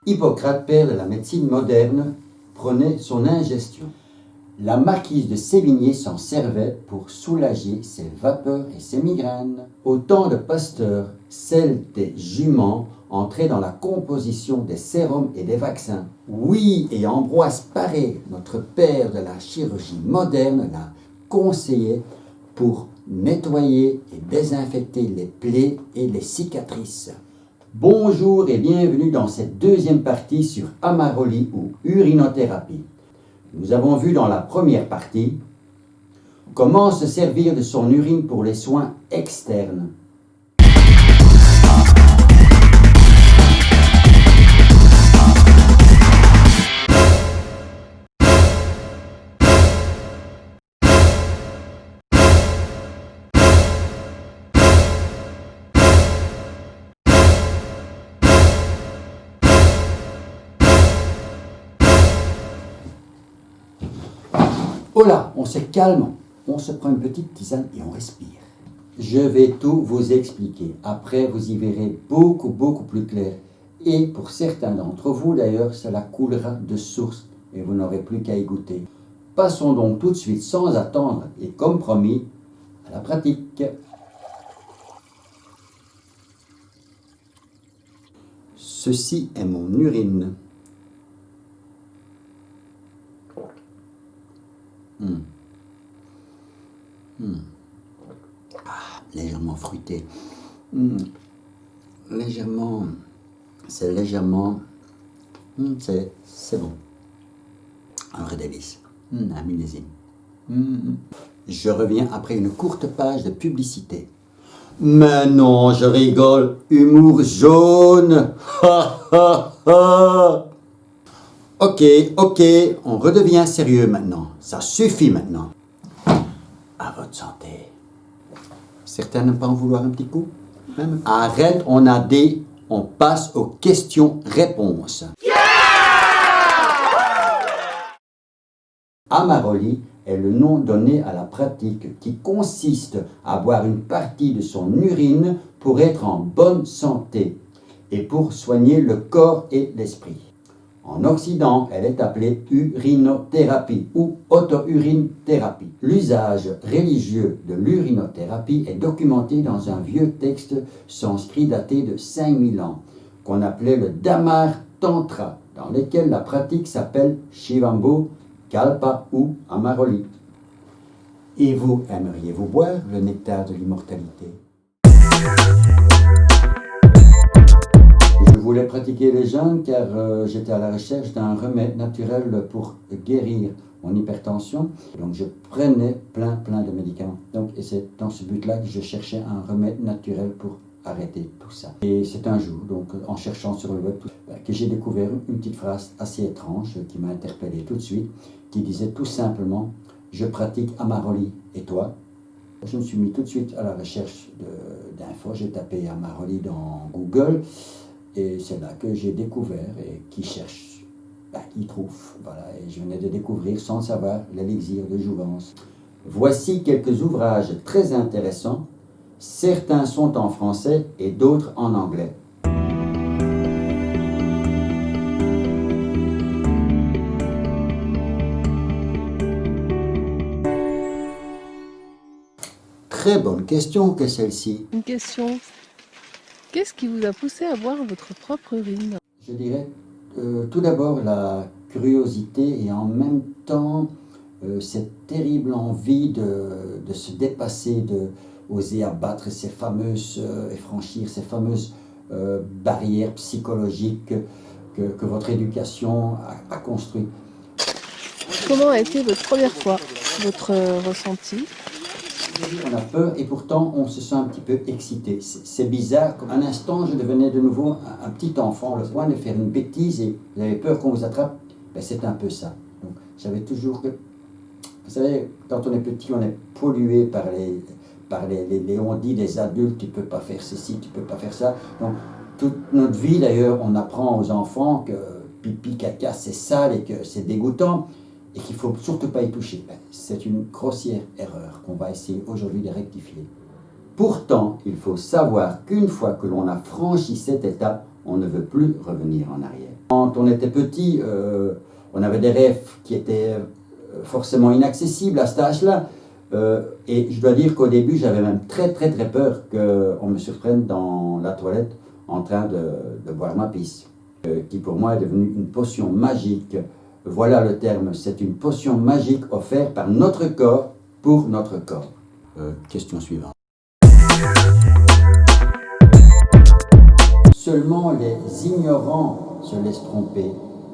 Hippocrate, père de la médecine moderne, prenait son ingestion. La marquise de Sévigné s'en servait pour soulager ses vapeurs et ses migraines. Au temps de Pasteur, celle des juments entrait dans la composition des sérums et des vaccins. Oui, et Ambroise Paré, notre père de la chirurgie moderne, l'a conseillé pour nettoyer et désinfecter les plaies et les cicatrices. Bonjour et bienvenue dans cette deuxième partie sur Amaroli ou urinothérapie. Nous avons vu dans la première partie comment se servir de son urine pour les soins externes. Oh là, on se calme, on se prend une petite tisane et on respire. Je vais tout vous expliquer. Après, vous y verrez beaucoup plus clair. Et pour certains d'entre vous, d'ailleurs, cela coulera de source et vous n'aurez plus qu'à y goûter. Passons donc tout de suite, sans attendre, et comme promis, à la pratique. Ceci est mon urine. Légèrement fruité. Légèrement. C'est légèrement. C'est bon. Un vrai délice. Un millésime. Je reviens après une courte page de publicité. Mais non, je rigole. Humour jaune. Ha ha ha. Ok, on redevient sérieux maintenant. Ça suffit maintenant. À votre santé. Certains n'aiment pas en vouloir un petit coup? Même. Arrête, on passe aux questions-réponses. Yeah! Amaroli est le nom donné à la pratique qui consiste à boire une partie de son urine pour être en bonne santé et pour soigner le corps et l'esprit. En Occident, elle est appelée urinothérapie ou auto-urine-thérapie. L'usage religieux de l'urinothérapie est documenté dans un vieux texte sanskrit daté de 5000 ans, qu'on appelait le Damar Tantra, dans lequel la pratique s'appelle Shivambu, Kalpa ou Amaroli. Et vous, aimeriez-vous boire le nectar de l'immortalité? Je voulais pratiquer les jeûnes car j'étais à la recherche d'un remède naturel pour guérir mon hypertension. Donc je prenais plein de médicaments. Et c'est dans ce but-là que je cherchais un remède naturel pour arrêter tout ça. Et c'est un jour, donc en cherchant sur le web, que j'ai découvert une petite phrase assez étrange qui m'a interpellé tout de suite, qui disait tout simplement « Je pratique Amaroli, et toi ?» Je me suis mis tout de suite à la recherche d'infos. J'ai tapé Amaroli dans Google. Et c'est là que j'ai découvert et qui cherche, qui trouve. Voilà, et je venais de découvrir sans le savoir l'élixir de jouvence. Voici quelques ouvrages très intéressants. Certains sont en français et d'autres en anglais. Très bonne question que celle-ci. Une question. Qu'est-ce qui vous a poussé à boire votre propre urine? Je dirais tout d'abord la curiosité et en même temps cette terrible envie de se dépasser, d'oser abattre ces fameuses et franchir ces fameuses barrières psychologiques que votre éducation a construites. Comment a été votre première fois, votre ressenti? On a peur et pourtant on se sent un petit peu excité. C'est bizarre, comme un instant je devenais de nouveau un petit enfant, le point de faire une bêtise et vous avez peur qu'on vous attrape. C'est un peu ça. Donc j'avais toujours que... Vous savez, quand on est petit, on est pollué par les on-dit des adultes, tu ne peux pas faire ceci, tu ne peux pas faire ça. Donc toute notre vie d'ailleurs, on apprend aux enfants que pipi, caca, c'est sale et que c'est dégoûtant. Et qu'il ne faut surtout pas y toucher. C'est une grossière erreur qu'on va essayer aujourd'hui de rectifier. Pourtant, il faut savoir qu'une fois que l'on a franchi cette étape, on ne veut plus revenir en arrière. Quand on était petit, on avait des rêves qui étaient forcément inaccessibles à cet âge-là. Et je dois dire qu'au début, j'avais même très peur qu'on me surprenne dans la toilette en train de boire ma pisse, qui pour moi est devenue une potion magique. Voilà le terme, c'est une potion magique offerte par notre corps pour notre corps. Question suivante. Seulement les ignorants se laissent tromper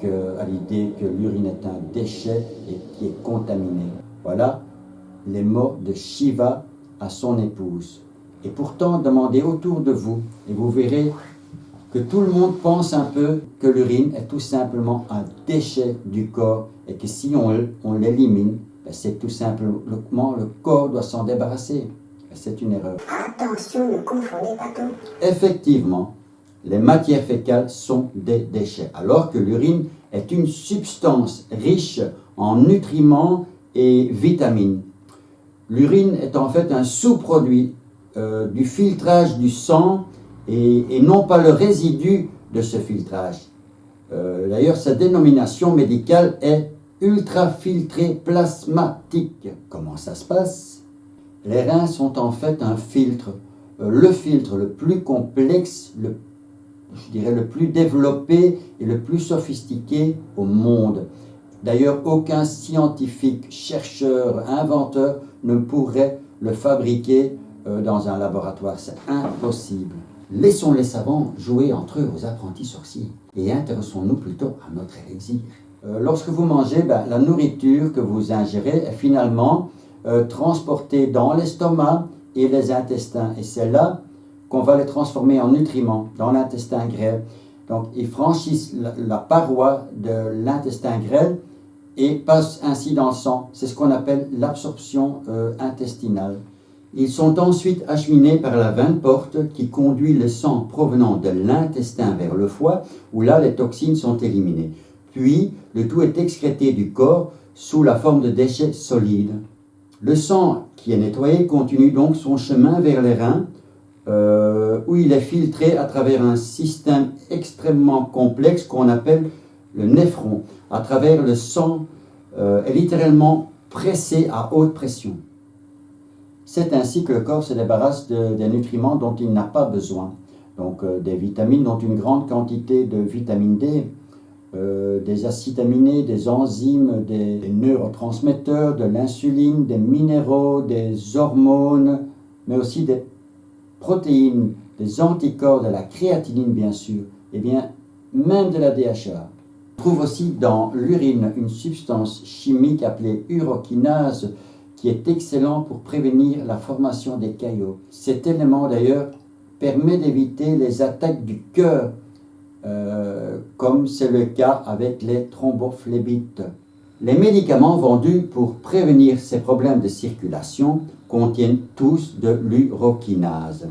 à l'idée que l'urine est un déchet et qui est contaminé. Voilà les mots de Shiva à son épouse. Et pourtant, demandez autour de vous et vous verrez que tout le monde pense un peu que l'urine est tout simplement un déchet du corps et que si on l'élimine, c'est tout simplement le corps doit s'en débarrasser. C'est une erreur. Attention, ne confondez pas tout. Effectivement, les matières fécales sont des déchets, alors que l'urine est une substance riche en nutriments et vitamines. L'urine est en fait un sous-produit du filtrage du sang et non pas le résidu de ce filtrage. D'ailleurs, sa dénomination médicale est ultrafiltré plasmatique. Comment ça se passe? Les reins sont en fait un filtre, le filtre le plus complexe, je dirais le plus développé et le plus sophistiqué au monde. D'ailleurs, aucun scientifique, chercheur, inventeur ne pourrait le fabriquer dans un laboratoire. C'est impossible. Laissons les savants jouer entre eux aux apprentis sorciers et intéressons-nous plutôt à notre élixir. Lorsque vous mangez, la nourriture que vous ingérez est finalement transportée dans l'estomac et les intestins. Et c'est là qu'on va les transformer en nutriments dans l'intestin grêle. Donc, ils franchissent la paroi de l'intestin grêle et passent ainsi dans le sang. C'est ce qu'on appelle l'absorption intestinale. Ils sont ensuite acheminés par la veine porte qui conduit le sang provenant de l'intestin vers le foie, où là les toxines sont éliminées. Puis, le tout est excrété du corps sous la forme de déchets solides. Le sang qui est nettoyé continue donc son chemin vers les reins, où il est filtré à travers un système extrêmement complexe qu'on appelle le néphron. À travers le sang est littéralement pressé à haute pression. C'est ainsi que le corps se débarrasse des nutriments dont il n'a pas besoin. Donc des vitamines, dont une grande quantité de vitamine D, des acides aminés, des enzymes, des neurotransmetteurs, de l'insuline, des minéraux, des hormones, mais aussi des protéines, des anticorps, de la créatinine bien sûr, et bien même de la DHA. On trouve aussi dans l'urine une substance chimique appelée urokinase qui est excellent pour prévenir la formation des caillots. Cet élément d'ailleurs permet d'éviter les attaques du cœur, comme c'est le cas avec les thrombophlébites. Les médicaments vendus pour prévenir ces problèmes de circulation contiennent tous de l'urokinase.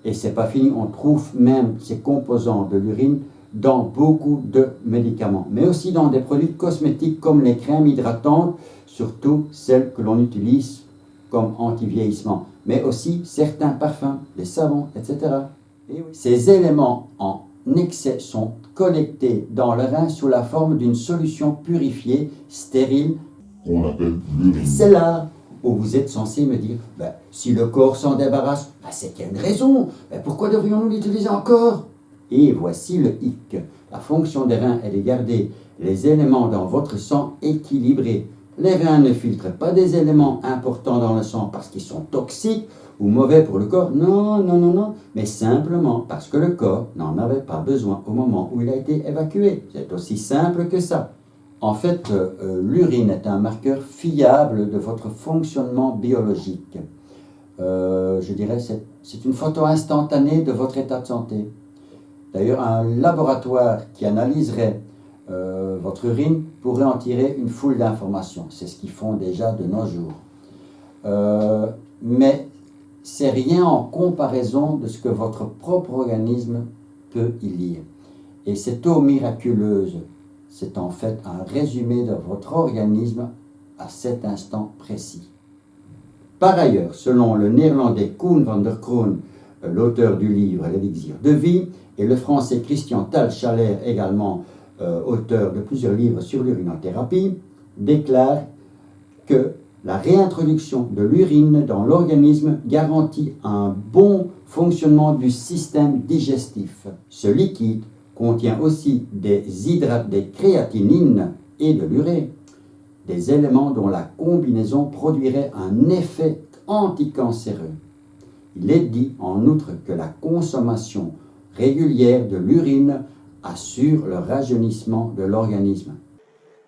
Et c'est pas fini, on trouve même ces composants de l'urine dans beaucoup de médicaments, mais aussi dans des produits cosmétiques comme les crèmes hydratantes, surtout celles que l'on utilise comme anti-vieillissement, mais aussi certains parfums, les savons, etc. Et oui. Ces éléments en excès sont collectés dans le rein sous la forme d'une solution purifiée, stérile, qu'on appelle l'urine. C'est là où vous êtes censé me dire, si le corps s'en débarrasse, c'est qu'il y a une raison, pourquoi devrions-nous l'utiliser encore? Et voici le hic. La fonction des reins est de garder les éléments dans votre sang équilibrés. Les reins ne filtrent pas des éléments importants dans le sang parce qu'ils sont toxiques ou mauvais pour le corps. Non, mais simplement parce que le corps n'en avait pas besoin au moment où il a été évacué. C'est aussi simple que ça. En fait, l'urine est un marqueur fiable de votre fonctionnement biologique. Je dirais c'est une photo instantanée de votre état de santé. D'ailleurs, un laboratoire qui analyserait votre urine pourrait en tirer une foule d'informations. C'est ce qu'ils font déjà de nos jours. Mais c'est rien en comparaison de ce que votre propre organisme peut y lire. Et cette eau miraculeuse, c'est en fait un résumé de votre organisme à cet instant précis. Par ailleurs, selon le néerlandais Koen van der Kroon, l'auteur du livre L'élixir de vie, et le français Christian Thalschaler également, auteur de plusieurs livres sur l'urinothérapie, déclare que la réintroduction de l'urine dans l'organisme garantit un bon fonctionnement du système digestif. Ce liquide contient aussi des hydrates de créatinine et de l'urée, des éléments dont la combinaison produirait un effet anticancéreux. Il est dit en outre que la consommation régulière de l'urine assure le rajeunissement de l'organisme.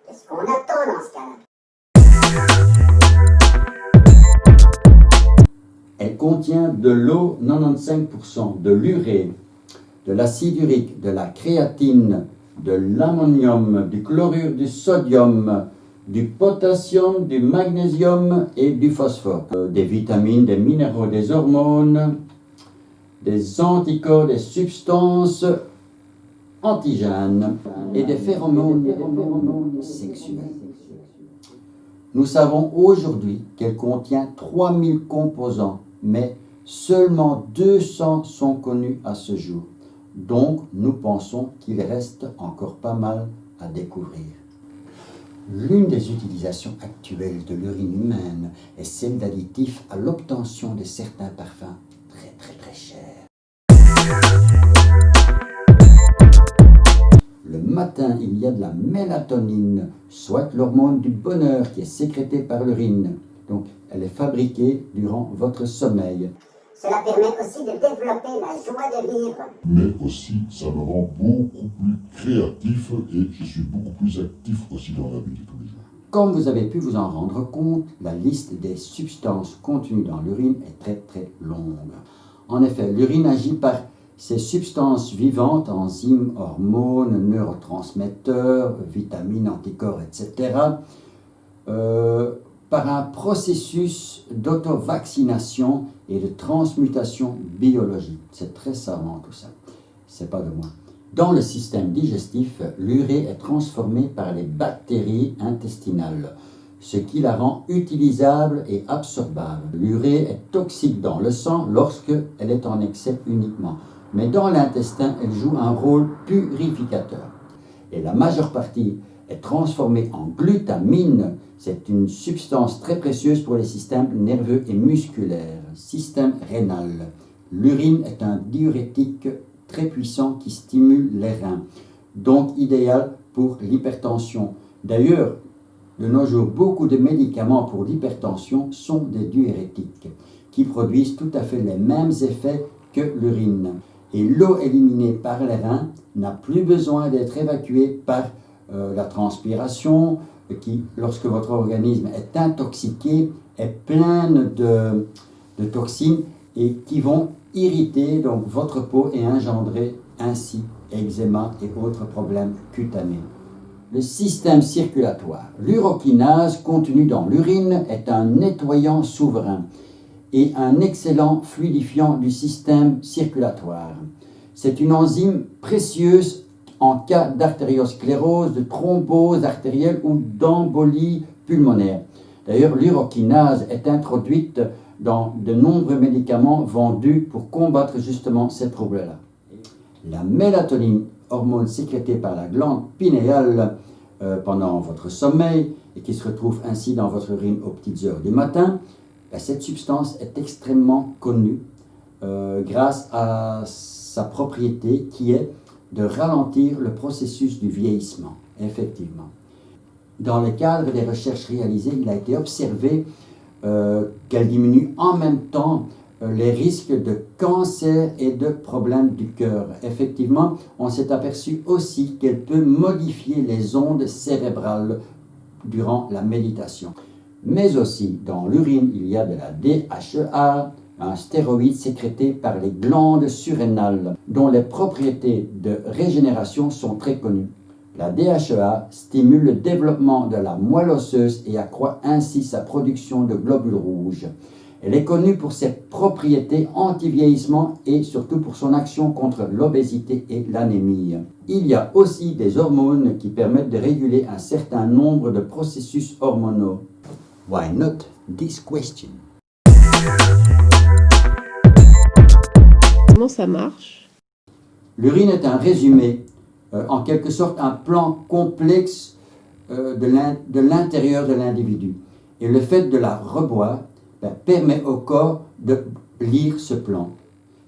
Qu'est-ce qu'on attend dans ce cas-là? Elle contient de l'eau 95%, de l'urée, de l'acide urique, de la créatine, de l'ammonium, du chlorure de sodium, du potassium, du magnésium et du phosphore. Des vitamines, des minéraux, des hormones, des anticorps, des substances antigènes et des phéromones sexuels. Nous savons aujourd'hui qu'elle contient 3000 composants, mais seulement 200 sont connus à ce jour. Donc, nous pensons qu'il reste encore pas mal à découvrir. L'une des utilisations actuelles de l'urine humaine est celle d'additifs à l'obtention de certains parfums très chers. Le matin, il y a de la mélatonine, soit l'hormone du bonheur qui est sécrétée par l'urine. Donc, elle est fabriquée durant votre sommeil. Cela permet aussi de développer la joie de vivre. Mais aussi, ça me rend beaucoup plus créatif et je suis beaucoup plus actif aussi dans la vie de tous les jours. Comme vous avez pu vous en rendre compte, la liste des substances contenues dans l'urine est très longue. En effet, l'urine agit par ces substances vivantes, enzymes, hormones, neurotransmetteurs, vitamines, anticorps, etc., par un processus d'autovaccination et de transmutation biologique. C'est très savant tout ça. C'est pas de moi. Dans le système digestif, l'urée est transformée par les bactéries intestinales, ce qui la rend utilisable et absorbable. L'urée est toxique dans le sang lorsqu'elle est en excès uniquement, mais dans l'intestin, elle joue un rôle purificateur. Et la majeure partie est transformée en glutamine. C'est une substance très précieuse pour les systèmes nerveux et musculaires. Système rénal. L'urine est un diurétique très puissant qui stimule les reins, donc idéal pour l'hypertension. D'ailleurs, de nos jours, beaucoup de médicaments pour l'hypertension sont des diurétiques qui produisent tout à fait les mêmes effets que l'urine. Et l'eau éliminée par les reins n'a plus besoin d'être évacuée par la transpiration, qui, lorsque votre organisme est intoxiqué, est pleine de toxines et qui vont irriter donc votre peau et engendrer ainsi eczéma et autres problèmes cutanés. Le système circulatoire. L'urokinase contenue dans l'urine est un nettoyant souverain et un excellent fluidifiant du système circulatoire. C'est une enzyme précieuse en cas d'artériosclérose, de thrombose artérielle ou d'embolie pulmonaire. D'ailleurs, l'urokinase est introduite dans de nombreux médicaments vendus pour combattre justement ces troubles-là. La mélatonine, hormone sécrétée par la glande pinéale pendant votre sommeil et qui se retrouve ainsi dans votre urine aux petites heures du matin, cette substance est extrêmement connue grâce à sa propriété qui est de ralentir le processus du vieillissement, effectivement. Dans le cadre des recherches réalisées, il a été observé qu'elle diminue en même temps les risques de cancer et de problèmes du cœur. Effectivement, on s'est aperçu aussi qu'elle peut modifier les ondes cérébrales durant la méditation. Mais aussi, dans l'urine, il y a de la DHEA, un stéroïde sécrété par les glandes surrénales, dont les propriétés de régénération sont très connues. La DHEA stimule le développement de la moelle osseuse et accroît ainsi sa production de globules rouges. Elle est connue pour ses propriétés anti-vieillissement et surtout pour son action contre l'obésité et l'anémie. Il y a aussi des hormones qui permettent de réguler un certain nombre de processus hormonaux. Why not this question? Comment ça marche? L'urine est un résumé en quelque sorte un plan complexe de l'intérieur de l'individu. Et le fait de la reboire permet au corps de lire ce plan.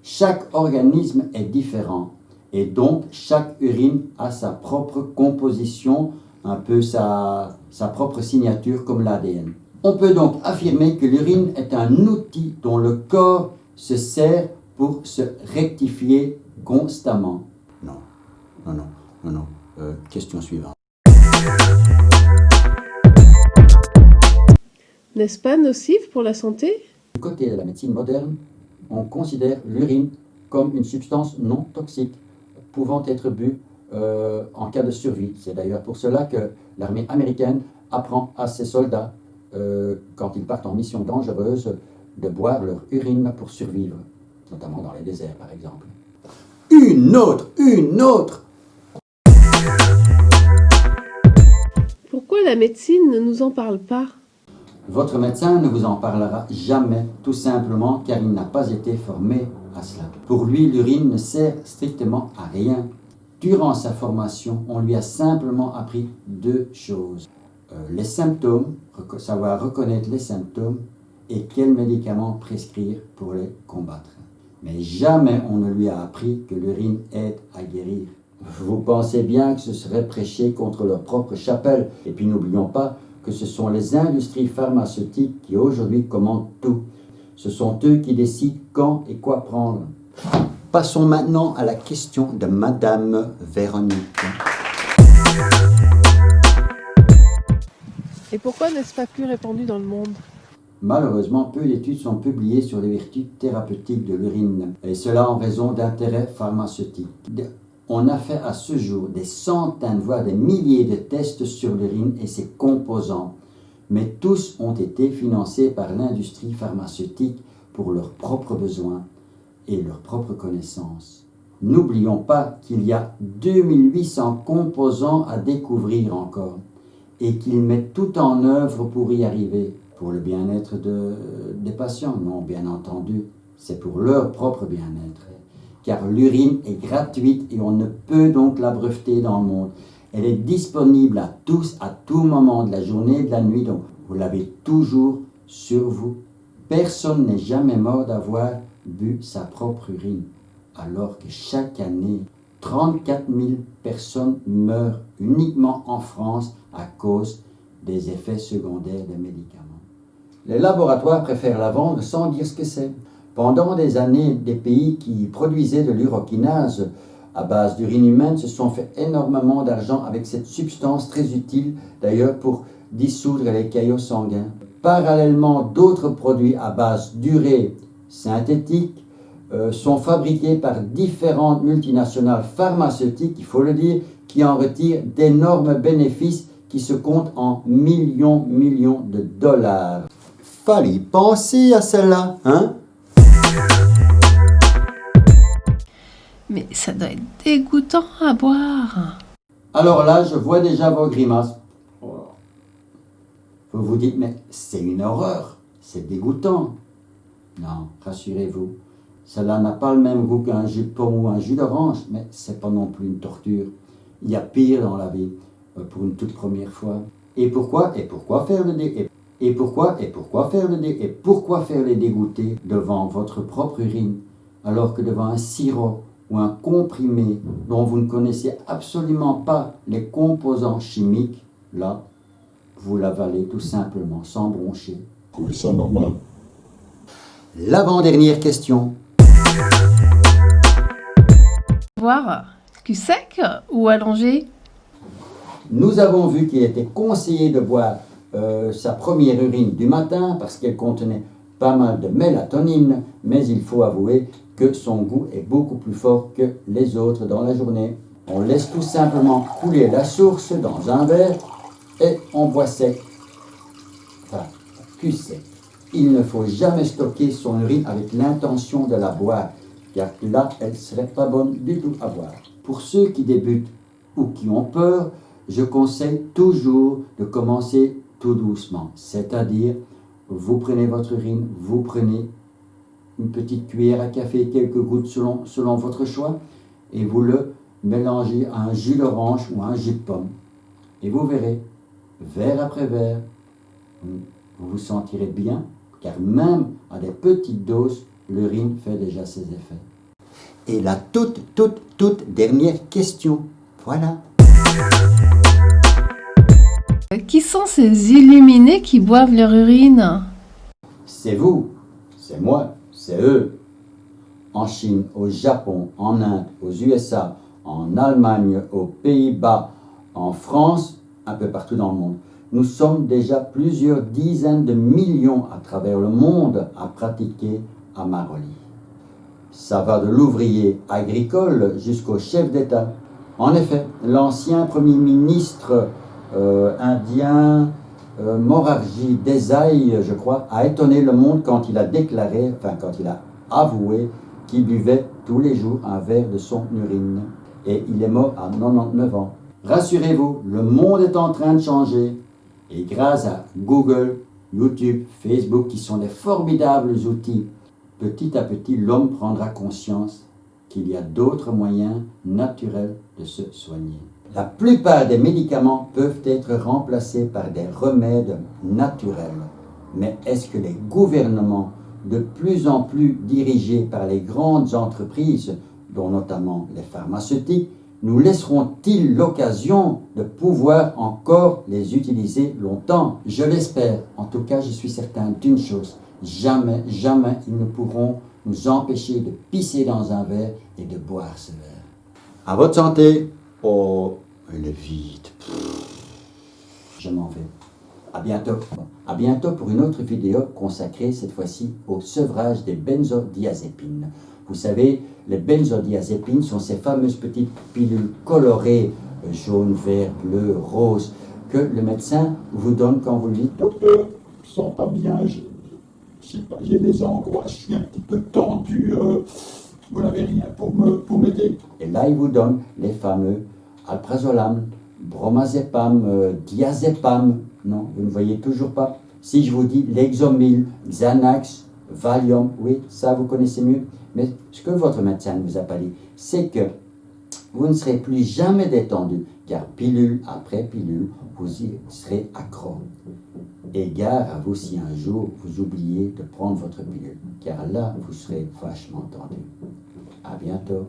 Chaque organisme est différent et donc chaque urine a sa propre composition, un peu sa propre signature comme l'ADN. On peut donc affirmer que l'urine est un outil dont le corps se sert pour se rectifier constamment. Non. Question suivante. N'est-ce pas nocif pour la santé? Du côté de la médecine moderne, on considère l'urine comme une substance non toxique, pouvant être bue en cas de survie. C'est d'ailleurs pour cela que l'armée américaine apprend à ses soldats, quand ils partent en mission dangereuse, de boire leur urine pour survivre, notamment dans les déserts par exemple. Une autre. Pourquoi la médecine ne nous en parle pas? Votre médecin ne vous en parlera jamais, tout simplement car il n'a pas été formé à cela. Pour lui, l'urine ne sert strictement à rien. Durant sa formation, on lui a simplement appris 2 choses. Les symptômes, savoir reconnaître les symptômes et quels médicaments prescrire pour les combattre. Mais jamais on ne lui a appris que l'urine aide à guérir. Vous pensez bien que ce serait prêcher contre leur propre chapelle. Et puis n'oublions pas que ce sont les industries pharmaceutiques qui aujourd'hui commandent tout. Ce sont eux qui décident quand et quoi prendre. Passons maintenant à la question de Madame Véronique. Et pourquoi n'est-ce pas plus répandu dans le monde? Malheureusement, peu d'études sont publiées sur les vertus thérapeutiques de l'urine, et cela en raison d'intérêts pharmaceutiques. On a fait à ce jour des centaines, voire des milliers de tests sur l'urine et ses composants, mais tous ont été financés par l'industrie pharmaceutique pour leurs propres besoins et leurs propres connaissances. N'oublions pas qu'il y a 2800 composants à découvrir encore et qu'ils mettent tout en œuvre pour y arriver. Pour le bien-être des patients? Non, bien entendu, c'est pour leur propre bien-être. Car l'urine est gratuite et on ne peut donc la breveter dans le monde. Elle est disponible à tous, à tout moment de la journée et de la nuit, donc vous l'avez toujours sur vous. Personne n'est jamais mort d'avoir bu sa propre urine, alors que chaque année, 34 000 personnes meurent uniquement en France à cause des effets secondaires des médicaments. Les laboratoires préfèrent la vendre sans dire ce que c'est. Pendant des années, des pays qui produisaient de l'urokinase à base d'urine humaine se sont fait énormément d'argent avec cette substance très utile, d'ailleurs pour dissoudre les caillots sanguins. Parallèlement, d'autres produits à base d'urée synthétique sont fabriqués par différentes multinationales pharmaceutiques, il faut le dire, qui en retirent d'énormes bénéfices qui se comptent en millions de dollars. Fallait penser à celle-là, hein? Mais ça doit être dégoûtant à boire. Alors là, je vois déjà vos grimaces. Vous vous dites, mais c'est une horreur, c'est dégoûtant. Non, rassurez-vous, cela n'a pas le même goût qu'un jus de pomme ou un jus d'orange, mais c'est pas non plus une torture. Il y a pire dans la vie, pour une toute première fois. Et pourquoi faire le faire les dégoûter devant votre propre urine, alors que devant un sirop ou un comprimé dont vous ne connaissez absolument pas les composants chimiques, là, vous l'avalez tout simplement sans broncher. Vous trouvez ça normal? L'avant-dernière question. Boire cul sec ou allongé? Nous avons vu qu'il était conseillé de boire sa première urine du matin parce qu'elle contenait pas mal de mélatonine, mais il faut avouer que son goût est beaucoup plus fort que les autres dans la journée. On laisse tout simplement couler la source dans un verre et on boit sec. Enfin, cul sec. Il ne faut jamais stocker son urine avec l'intention de la boire, car là, elle ne serait pas bonne du tout à boire. Pour ceux qui débutent ou qui ont peur, je conseille toujours de commencer tout doucement, c'est-à-dire vous prenez votre urine, vous prenez une petite cuillère à café, quelques gouttes selon votre choix, et vous le mélangé à un jus d'orange ou à un jus de pomme. Et vous verrez, verre après verre, vous vous sentirez bien, car même à des petites doses, l'urine fait déjà ses effets. Et la toute dernière question, voilà. Qui sont ces illuminés qui boivent leur urine? C'est vous, c'est moi, c'est eux. En Chine, au Japon, en Inde, aux USA, en Allemagne, aux Pays-Bas, en France, un peu partout dans le monde. Nous sommes déjà plusieurs dizaines de millions à travers le monde à pratiquer Amaroli. Ça va de l'ouvrier agricole jusqu'au chef d'État. En effet, l'ancien Premier ministre indien Morarji Desai, je crois, a étonné le monde quand il a déclaré, quand il a avoué qu'il buvait tous les jours un verre de son urine. Et il est mort à 99 ans. Rassurez-vous, le monde est en train de changer. Et grâce à Google, YouTube, Facebook, qui sont des formidables outils, petit à petit, l'homme prendra conscience qu'il y a d'autres moyens naturels de se soigner. La plupart des médicaments peuvent être remplacés par des remèdes naturels. Mais est-ce que les gouvernements, de plus en plus dirigés par les grandes entreprises, dont notamment les pharmaceutiques, nous laisseront-ils l'occasion de pouvoir encore les utiliser longtemps? Je l'espère. En tout cas, je suis certain d'une chose. Jamais, jamais ils ne pourront nous empêcher de pisser dans un verre et de boire ce verre. À votre santé. Oh, elle est vide. Je m'en vais. À bientôt. À bientôt pour une autre vidéo consacrée cette fois-ci au sevrage des benzodiazépines. Vous savez, les benzodiazépines sont ces fameuses petites pilules colorées, jaune, vert, bleu, rose, que le médecin vous donne quand vous lui dites « Docteur, je ne sens pas bien, j'ai des angoisses, je suis un petit peu tendu, vous n'avez rien pour m'aider ?» Et là, il vous donne les fameux alprazolam, bromazépam, diazépam. Non, vous ne voyez toujours pas. Si je vous dis Lexomil, Xanax, Valium, oui, ça vous connaissez mieux. Mais ce que votre médecin ne vous a pas dit, c'est que vous ne serez plus jamais détendu, car pilule après pilule, vous y serez accro. Et gare à vous si un jour vous oubliez de prendre votre pilule, car là, vous serez vachement tendu. À bientôt.